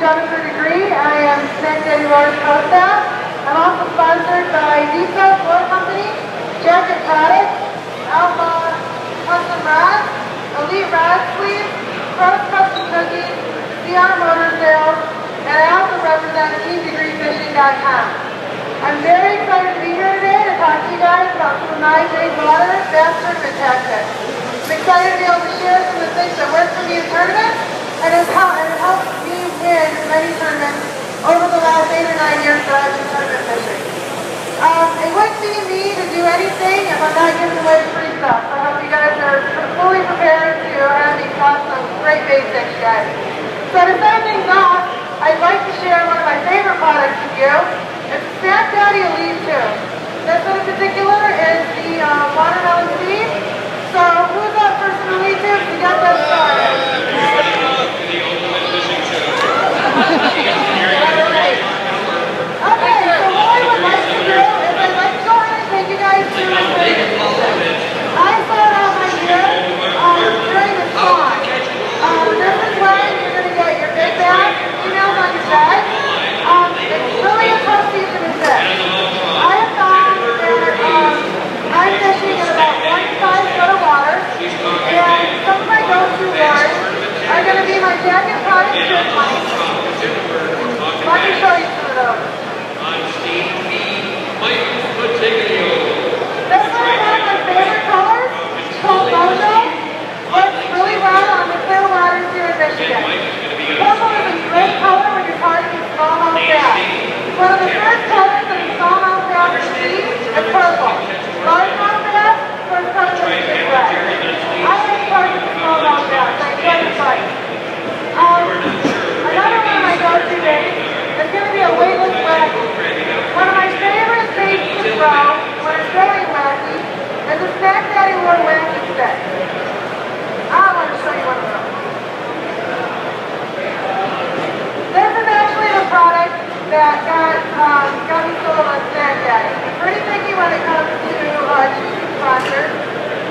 DeGrie. I am Snack Daddy Roar's co-staff. I'm also sponsored by DeGrie Floor Company, Jacket Products, Outlaw Custom Rods, Elite Rod Sleeves, Cross Custom Cookies, CR Motor Sales, and I also represent DegreeFishing.com. I'm very excited to be here today to talk to you guys about some of my big water bass tournament tactics. I'm excited to be able to share some of the things that work for me in tournaments, and it helped me win many tournaments over the last 8 or 9 years that I've been tournament fishing. It wouldn't be me to do anything if I'm not giving away free stuff. So I hope you guys are fully prepared to have me talk some great basics, guys. So to start things off, I'd like to share one of my favorite products with you. It's Snack Daddy Elite 2. This one in particular is the watermelon seed. So who's up for some Elite 2? You got that started. Okay, so what I would like to do is I'd like to go ahead and take you guys through my favorite season. I started out my year during the spawn. This is when you're going to get your big bass, females on your bag. It's really a tough season to fish. I have found that I'm fishing in about 1.5 foot of water, and some of my go-to lures are going to be my Jacket Products fish lines. Let me show you some of those. This one is one of my favorite colors. It's called Mojo. Works really well on the clear waters here in Michigan. Purple is a great color when you're targeting smallmouth bass. One of the first colors that a smallmouth bass will see is purple. Largemouth bass, first color is red. I like to target the smallmouth bass. I enjoy the fight. Another one of my go-to baits is going to be a weightless wacky. One of my favorite baits to throw when it's very wacky is a Snack Daddy Roar wacky stick. I want to show you one of those. This is actually the product that got me sold on Snack Daddy. I'm pretty picky when it comes to choosing sponsors.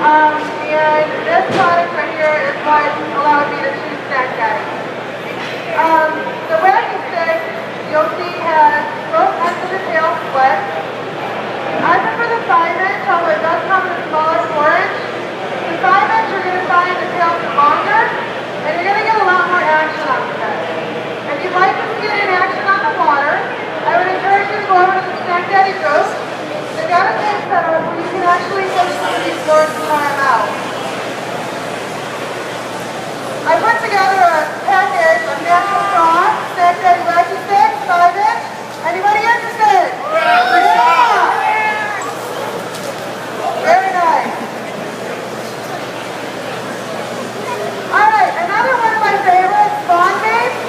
And this product right here is what allowed me to choose Snack Daddy. The wacky stick, you'll see, has both ends of the tail split. I prefer the 5-inch, although it does come in a smaller 4-inch. The 5-inch, you're going to find the tail longer, and you're going to get a lot more action on the fish. If you'd like to see it in action on the water, I would encourage you to go over to the Snack Daddy booth. They've got a thing set up where you can actually fish some of these lures and try them out. I put together a package of natural straw, Snack Daddy wacky sticks, 5-inch. Anybody interested? Yeah! Very nice. Alright, another one of my favorite spawn baits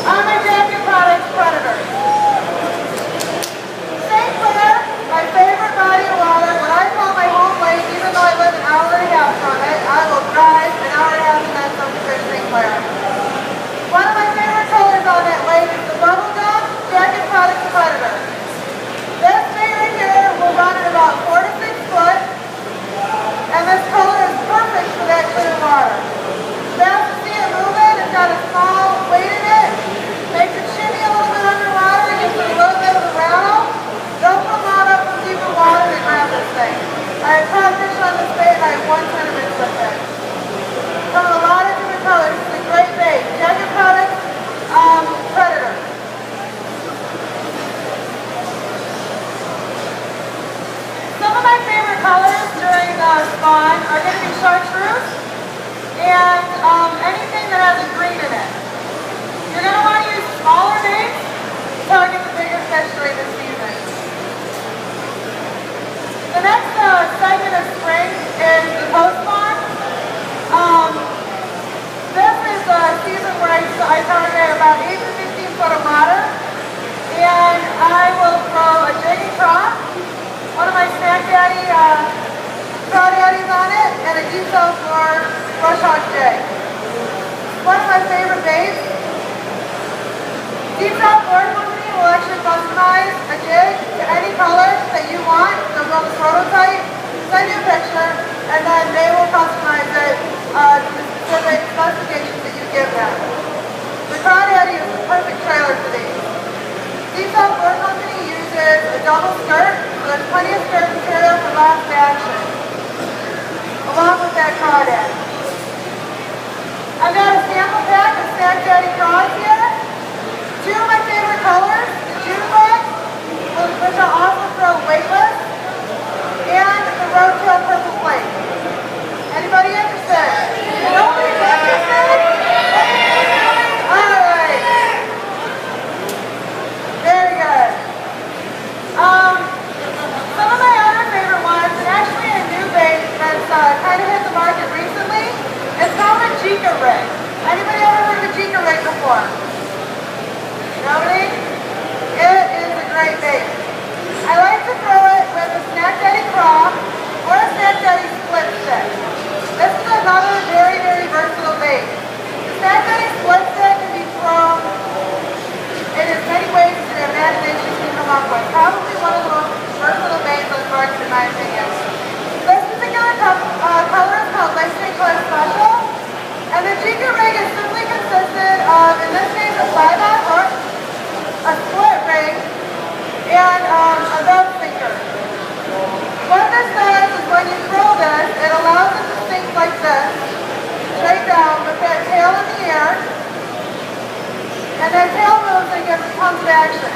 are my Jacket Products Predators. St. Clair, my favorite body of water. When I call my home lake, even though I live an hour and a half from it, I will drive an hour and a half and then some to fish St. Clair. One of my favorite colors on that lake is the bubblegum Jacket Products Predator. This bait right here will run at about 4 to 6 foot, and this color is perfect for that clear water. Bass to see it moving, it's got a small weight in it, makes it shimmy a little bit underwater, gives it a little bit of a rattle. Don't come out up from deeper water to grab this thing. I have caught fish on this bait and I have won tournaments with it. Come in a lot of different colors. It's a great bait. Jacket Products Predator. Some of my favorite colors during spawn are going to be chartreuse and anything that has a green in it. You're going to want to use smaller baits to target the bigger fish during this season. The next segment of spring is the post-spawn. This is a season where I target about 8 to 15 foot of water, and I will throw a jig and crop, one of my Snack Daddy crawdaddies on it, and a deep south lure brush hog jig. One of my favorite baits. Deep South Lure Company will actually customize a jig to any color that you want. They'll build a prototype, send you a picture, and then they will customize it to the specific specifications that you give double skirt, so there's plenty of skirt material for lots of action, along with that crawdad. I've got a sample pack of Snack Daddy craws here. Two of my favorite colors, the June bug, which I'll also throw weightless, and the Roadtail Purple Flake. Anybody interested? Nobody interested? Alright. Very good. Some of my other favorite ones, and actually a new bait that's kind of hit the market recently, it's called a Jika rig. Anybody ever heard of a Jika rig before? Nobody? It is a great bait. I like to throw it with a Snack Daddy craw or a Snack Daddy split stick. This is another very, very versatile bait. The Snack Daddy split stick can be thrown in as many ways as your imagination can come up with. Probably one of the most versatile baits on the market in my opinion. This particular color is called Lipstick Color Special. And the Jika rig is simply consisted of, in this case, a 5-aught hook, a split rig, and a rope sinker. What this does is when you throw this, it allows it to sink like this, straight down with that tail in the air, and that tail moves and gives tons of action.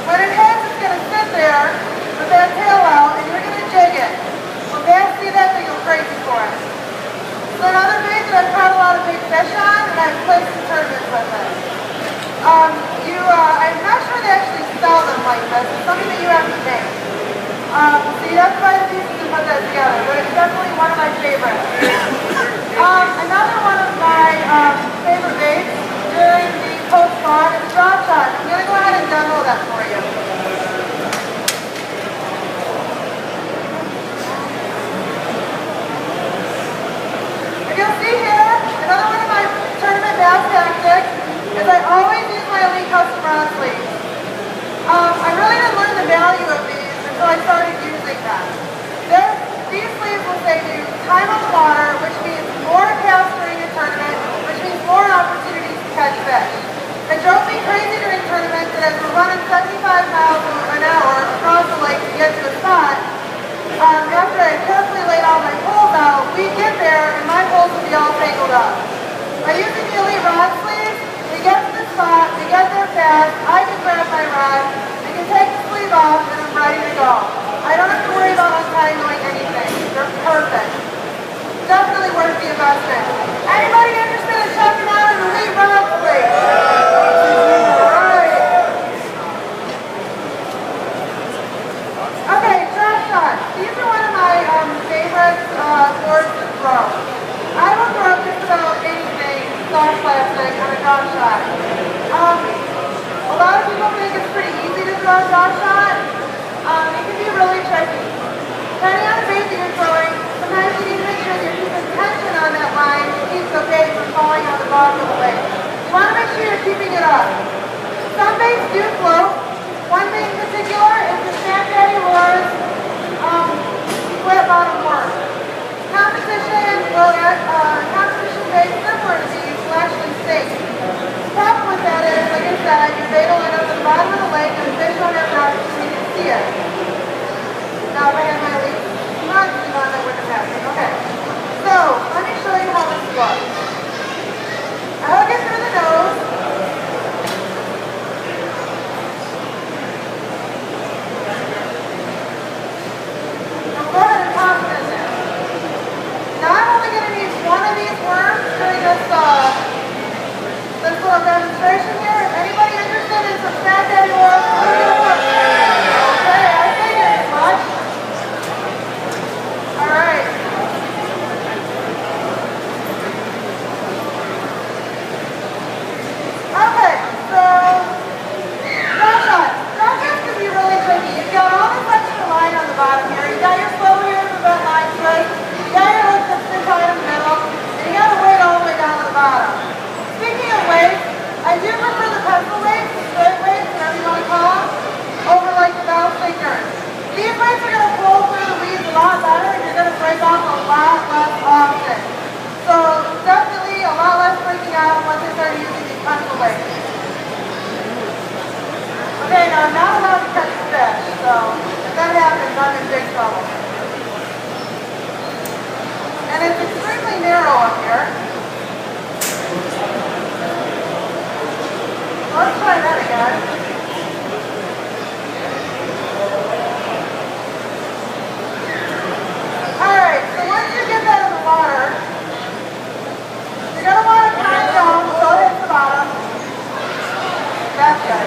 When it hits, it's going to sit there with that tail out, and you're going to jig it. When bass see that, they go crazy for it. So another bait that I've caught a lot of big fish on, and I've placed some tournaments with it. I'm not sure they actually sell them like this. It's something that you have to make. So you have to buy the pieces and put that together, but it's definitely one of my favorites. Another one of my favorite baits during the post-spawn is drop shot. I'm going to go ahead and demo that for you. If you'll see here, another one of my tournament bass tactics is I always use my Elite Custom Rod sleeves. I really didn't learn the value of these until I started using them. These sleeves will save you time on the water, which means more casts during a tournament, which means more opportunities to catch fish. It drove me crazy during tournaments that as we're running 75 miles an hour across the lake to get to a spot, after I carefully laid all my poles out, we'd get there and my poles would be all tangled up. By using the Elite rod sleeves, we get to the spot, we get there fast, I can grab my rod, I can take the sleeve off, and I'm ready to go. I don't have to worry about untangling anything. They're perfect. Definitely worth the investment. Anybody interested in checking out an Elite rod sleeve? Alright. Okay, drop shots. These are one of my favorite boards to throw. I will throw just about anything soft plastic on a drop shot. A lot of people think it's pretty easy to throw a drop shot. It can be really tricky. Depending on the bait that you're throwing, sometimes you need to make sure that you're keeping tension on that line to keep the bait from falling on the bottom of the lake. You want to make sure you're keeping it up. Some baits do float. One bait in particular is the Snack Daddy Lures split bottom worm. Competition baits similar to these will actually sink. The problem with that is, like I said, your bait will end up at the bottom of the lake and the fish won't have an opportunity to see it. Now if I had my Elite rod sleeve on, that wouldn't have happened. Okay. So, let me show you how this looks. I hook it through the nose. Now go ahead and toss it in there. Now I'm only going to need one of these worms during this little demonstration here. If anybody interested in some Snack Daddy worms, okay, I figured as much. Alright. Okay, so drop shots. Drop shots can be really tricky. You've got all this extra line on the bottom here. You've got your slow here to prevent line twist. You got your hook that's been tied in the middle. And you got to weight all the way down to the bottom. Speaking of weights, I do prefer the pencil weights, the straight weights, whatever you want to call them, over like the bell sinkers. These weights are going to pull through the weeds a lot better and you're going to break off a lot less often. So definitely a lot less breaking out once I start using these pencil weights. Okay, now I'm not allowed to catch the fish, so seconds, I'm in big trouble. And it's extremely narrow up here. Let's try that again. Alright, so once you get that in the water, you're going to want to count it down so it hits the bottom. That's good.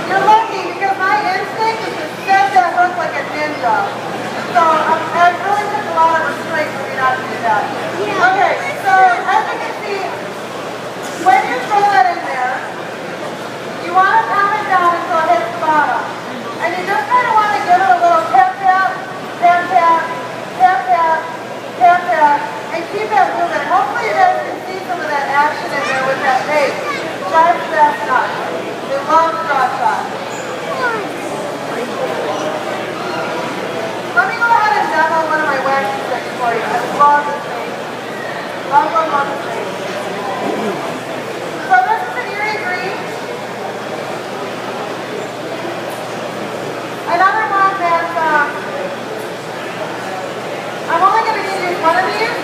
You're lucky because my instinct is to set that hook like a ninja. So I really took a lot of restraint for me not to do that. Okay, so as you can see, when you throw that in there, you want to count it down until it hits the bottom. And you just kind of want to give it a little tap tap, tap tap, tap tap, tap tap, and keep that moving. Hopefully you guys can see some of that action in there with that bait. Drive fast enough. They love the drop shot. Let me go ahead and demo one of my waxing sticks for you. I love this thing. Love, love, love this thing. So this is an DeGrie. Another one that I'm only going to use one of these.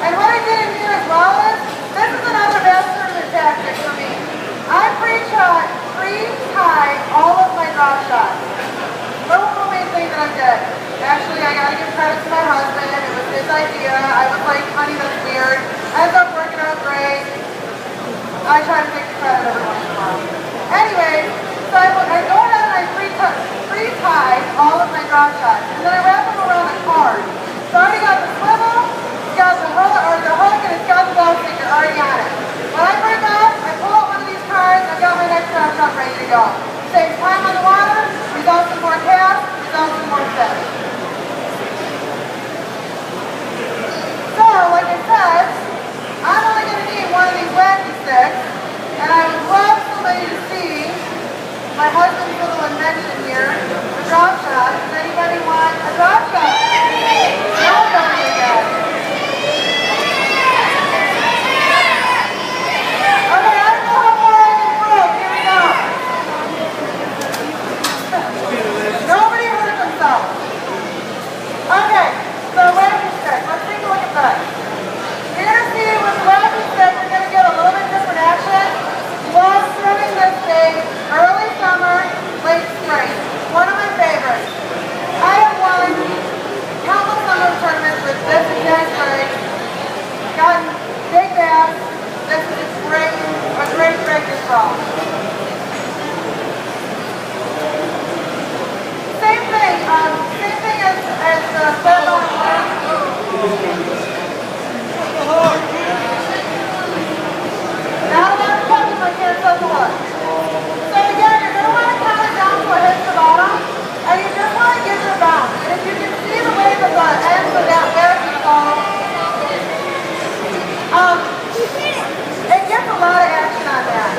And what I did in here as well is, this is another best tournament tactic for me. I pre-tied all of my drop shots. Little homemade thing that I did. Actually, I got to give credit to my husband. It was his idea. I was like, honey, that's weird. Ends up working out great. I try to take the credit every once in a while. Anyway, so I go ahead and I pre-tie all of my drop shots. And then I wrap them around a card. So I already got the swivel, it's got the hook, and it's got the ball sticker already on it. When I break off, I pull out one of these cards, I've got my next drop shot ready to go. Saves time on the water, results in more casts, results in more fish. So, like I said, I'm only going to need one of these wacky sticks, and I would love somebody to see my husband's little invention here, the drop shot. Does anybody want a drop shot? Nobody again. Okay, I don't know how far I can throw. Here we go. Nobody hurt themselves. Okay, so wacky stick. Let's take a look at that. You're going to see with the wacky stick, you're going to get a little bit different action. Love throwing this thing early summer, late spring. One of my favorites. I have won countless summer tournaments with this exact rig. Gotten big bass. This is a great rig to throw. Same thing as the fed on now that's touching my hand so hard. So again, you're going to want to count it down so it hits the bottom, and you just want to give it a bounce. And if you can see the way that the ends of that wacky fall, it gets a lot of action on that.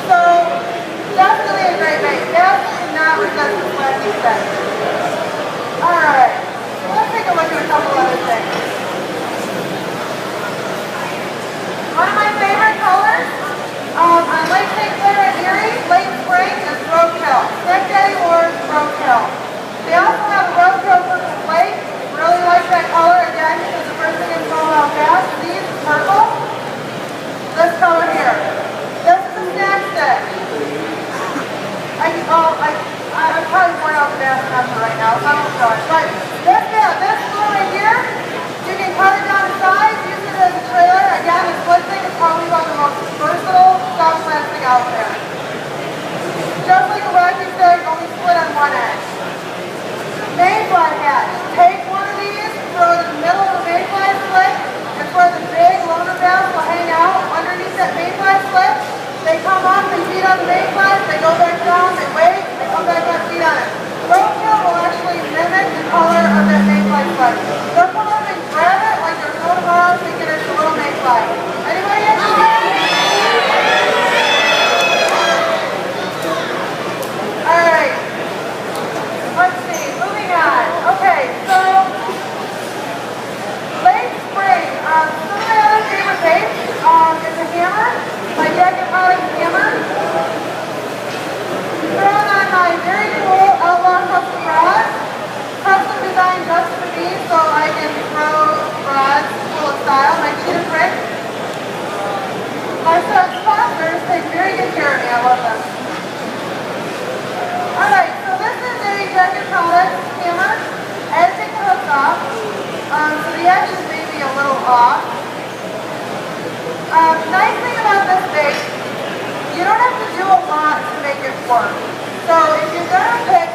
So definitely a great bait. Definitely not resist this wacky stick. Alright, let's take a look at a couple other things. One of my favorite colors on Lake St. Clair and Erie, late spring, is roadkill. Snake Daddy Lures roadkill. They also have a roadkill purple flake. Really like that color again because the first thing is going out fast. These purple. This color here. This is a snack stick. I'm probably pouring out the bass number right now, so I won't show it. But this one right here Nice thing about this bait, you don't have to do a lot to make it work. So if you're going to pick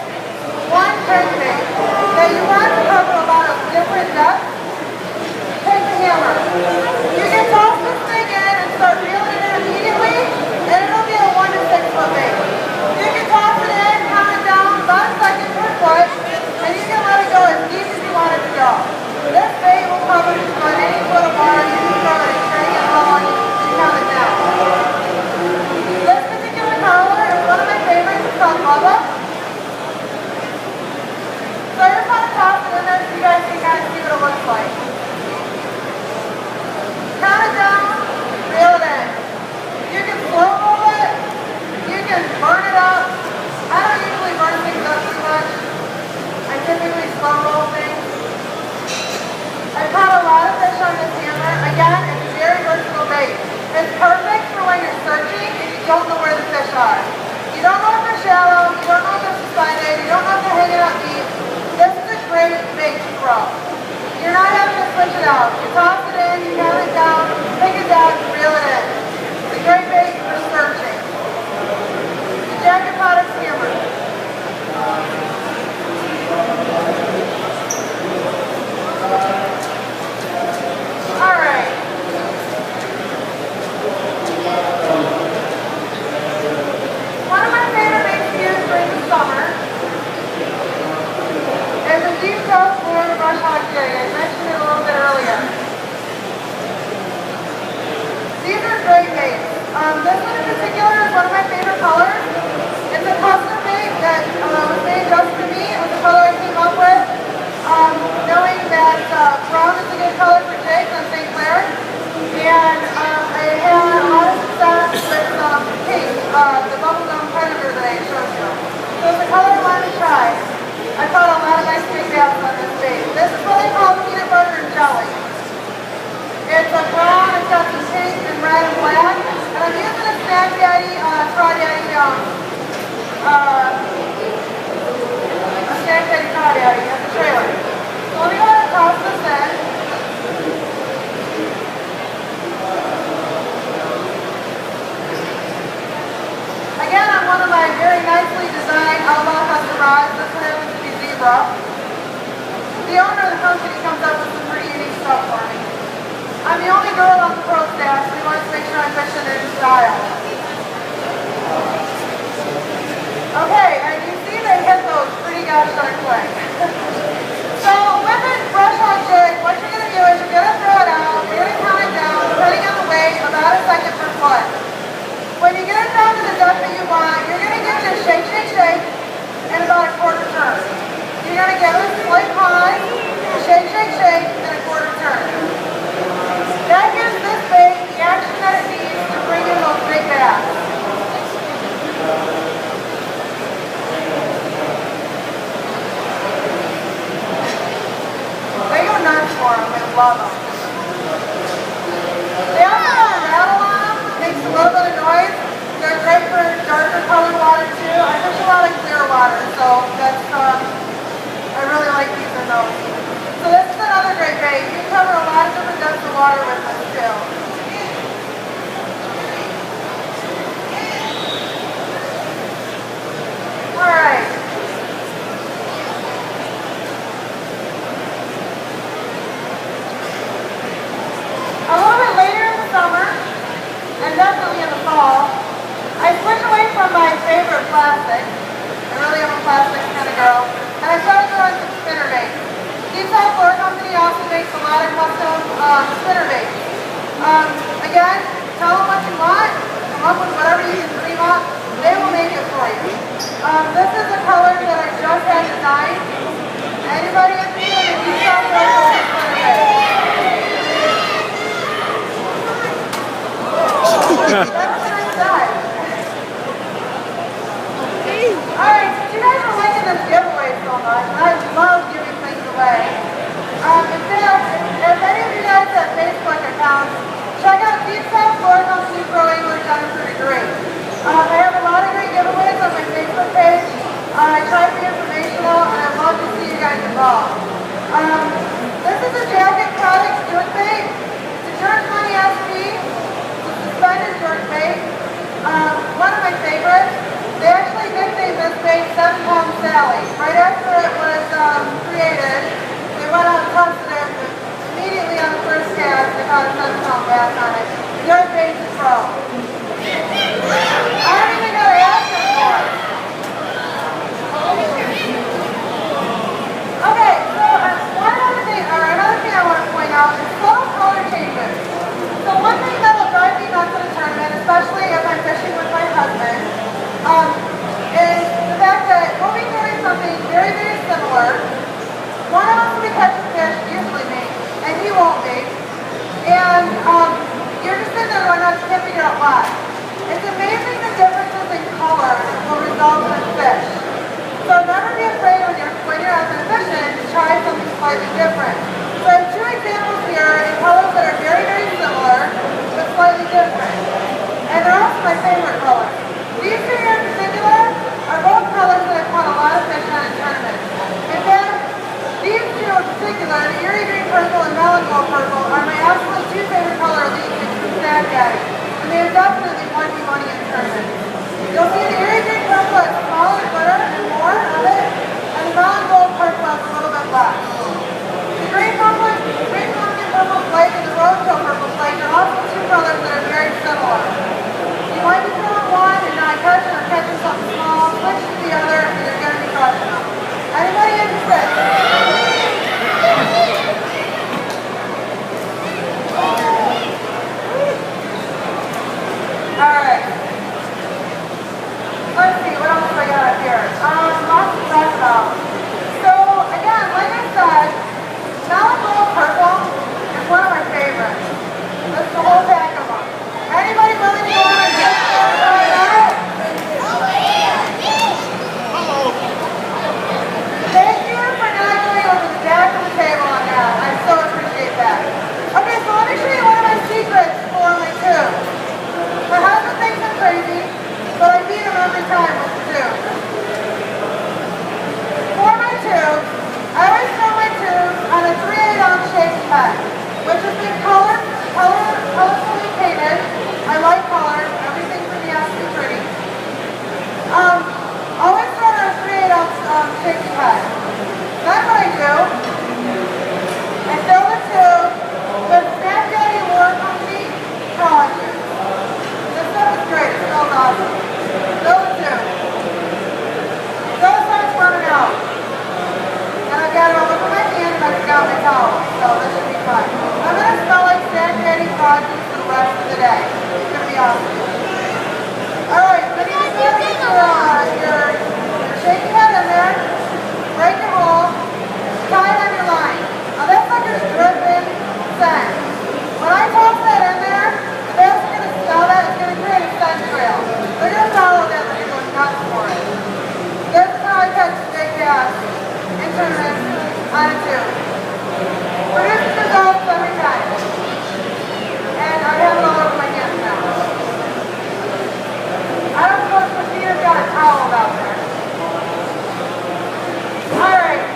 one crankbait that you want to cover a lot of different depths, take the hammer. You can toss this thing in and start reeling it in immediately, and it'll be a 1 to 6 foot bait. You can toss it in, count it down about a second per foot, and you can let it go as deep as you want it to go. This bait will cover just about any foot of water. You can throw it in string and long and count it down. This particular color is one of my favorites. It's called Novi. So I just want to toss it in there so you guys can kind of see what it looks like. Count it down, reel it in. You can slow roll it, you can burn it up. I don't usually burn things up too much. I typically slow roll things. I've caught a lot of fish on this hammer. Again, it's a very versatile bait. It's perfect for when you're searching and you don't know where the fish are. You don't know if they're shallow, you don't know if they're suspended, you don't know if they're hanging out deep. This is a great bait to throw. You're not having to switch it out. You toss it in, you count it down, pick it down, and reel it in. It's a great bait for searching. The Jacket Products hammer. Alright. One of my favorite baits to use during the summer is a deep south Florida brush hog jig. I mentioned it a little bit earlier. These are great baits. This one in particular is one of my favorite colors. It's a custom bait that was made just for me. It was the color I came up with. Knowing that brown is a good color for jigs on St. Clair. And I had a lot of success with pink, the bubblegum predator that I showed you. So it's a color I wanted to try. I caught a lot of nice big bass on this bait. This is what they call peanut butter and jelly. It's a brown, it's got some pink and red and black. And I'm using a Snack Daddy, Crawdaddy, a Snack Daddy Crawdaddy as a trailer. So let me go ahead and toss this in. Again, on one of my very nicely designed outlaw custom rods. This one happens to be zebra. The owner of the company comes up with some pretty unique stuff for me. I'm the only girl on the pro staff, so he wants to make sure I'm fishing in style. Okay, and you see they hit those pretty gosh darn quick. So with a brush hog jig, what you're going to do is you're going to throw it out, you're going to count it down, depending on the weight, about a second per foot. When you get it down to the depth that you want, you're going to give it a shake, shake, shake, and about a quarter turn. You're going to give it a slight pause, shake, shake, shake, and a quarter turn. That gives this bait the action that it needs to bring in those big bass. They go nuts for them. They love them. They also have a rattle on them. It makes a little bit of noise. They're great for darker colored water too. I fish a lot of clear water, so that's I really like using those. So this is another great bait. You can cover a lot of different depths of water with this too. Alright. A little bit later in the summer, and definitely in the fall, I switched away from my favorite plastic. I really am a plastic kind of girl. And I started throwing some spinner baits. Deep South Floor Company also makes a lot of custom spinner baits. Again, tell them what you want, come up with whatever you can dream up, they will make it for you. This is a color that I just had designed. Anybody interested in Deep South Floor Company spinner bait? That's what I said. Alright, since you guys are liking this giveaway so much, and I love giving things away. If any of you guys have Facebook accounts, check out Deep South Floor Company Pro Angler Jennifer DeGrie. I have a lot of great giveaways on my Facebook page. I try to be informational, and I'd love to see you guys involved. This is a Jacket Products jerk bait. It's a jerk money SP. rest of the day. It's going to be awesome. Alright, so you start with your shaky head in there, break your hole, tie it on your line. Now that sucker's dripping scent. When I toss that in there, the bass are going to smell that. It's going to create a scent trail. They're going to follow that. They're going to go nuts for it. This is how I catch big bass in tournaments on a tube. Produces results every time. And I have it all over my hands now. I don't suppose Christina's got a towel out there. Alright.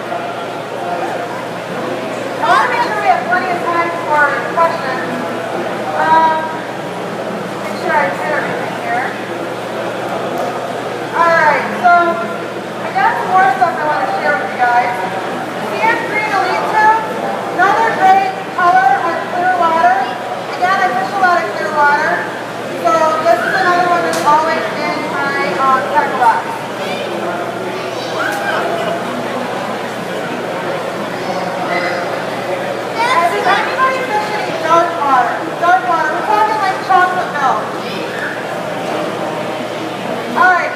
I want to make sure we have plenty of time for questions. Make sure I hit everything here. Alright, so I got some more stuff I want to share with you guys. DeGrie Elite Tube, another great color on clear water. Again, I fish a lot of clear water. So this is another one that's always in my tackle box. And does anybody fish any dark water? Dark water, we're talking like chocolate milk. Alright,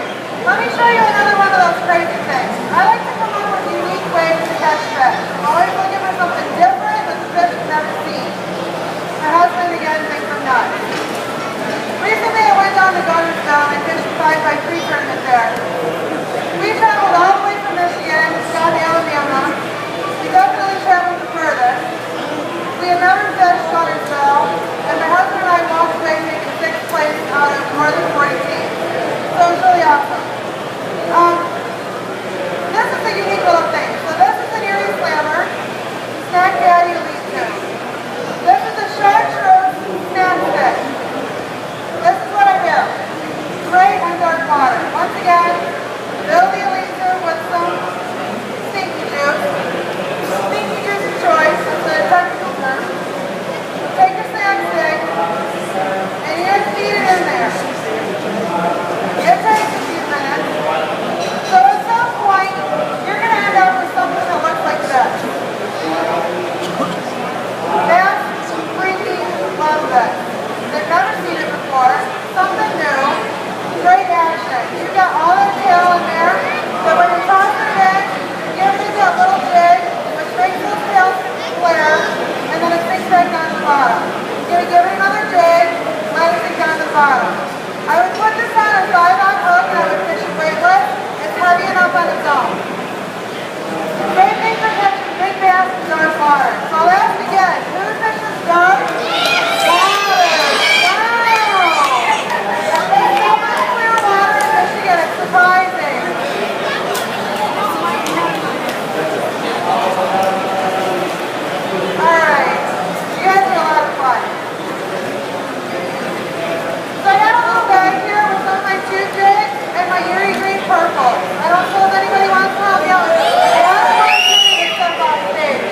let me show you another one of those crazy things. I like to come up with unique ways to catch fish. I'm always looking for something different that the fish have never seen. My husband, again, thinks I'm nuts. Recently, I went down to Gunnersville and fished a 5x3 tournament there. We traveled all the way from Michigan down to Alabama. We definitely traveled the furthest. We had never fished Gunnersville, and my husband and I walked away taking 6th place out of more than 40 teams. So it was really awesome. This is a unique little thing. So this is an Erie Slammer, Snack Daddy Elite Tube. This is a chartreuse snack stick. This is what I do. Great on dark water. Once again, fill the Elite Tube with some stinky juice. Stinky juice of choice, it's a technical term. Take your snack stick, and you just feed it in there. It takes a few minutes. So at some point, you're going to end up with something that looks like this. Bass freaking love this. They've never seen it before. Something new. Great action. You've got all that tail in there. So when you're tossing it in, give it that little jig, which makes those tails flare, and then it sinks back down to the bottom. You're going to give it another jig, let it sink down to the bottom. I would put this on a 5-aught hook and I would fish it weightless. It's heavy enough on its own. Same thing for catching big bass in dark water. So I'll ask again, who fishes dark water? Surprising. Alright, you guys had a lot of fun. So I got a little bag here with some of my tube jigs and my Erie Green Purple. I don't know if anybody wants to help me out with this. I have a bunch of except off stage.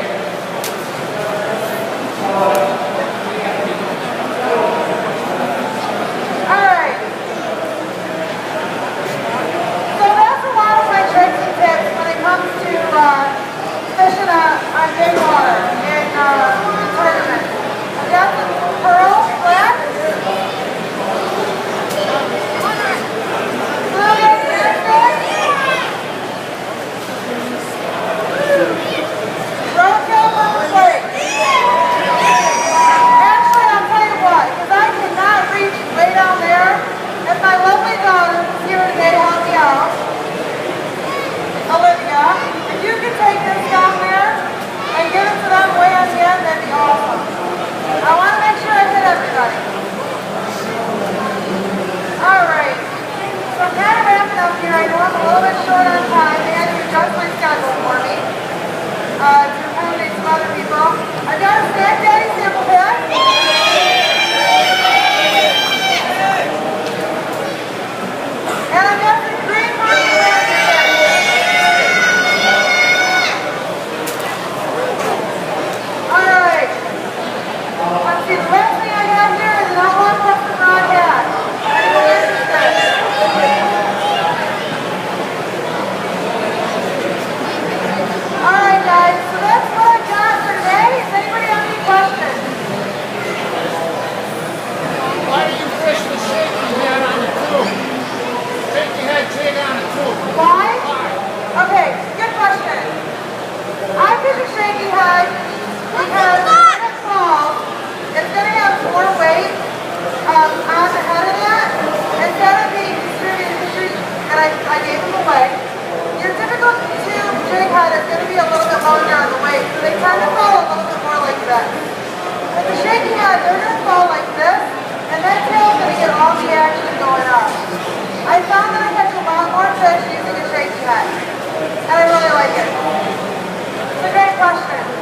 that they're going to fall like this, and that tail's going to get all the action going on. I found that I catch a lot more fish using a shaky head, and I really like it. It's a great question.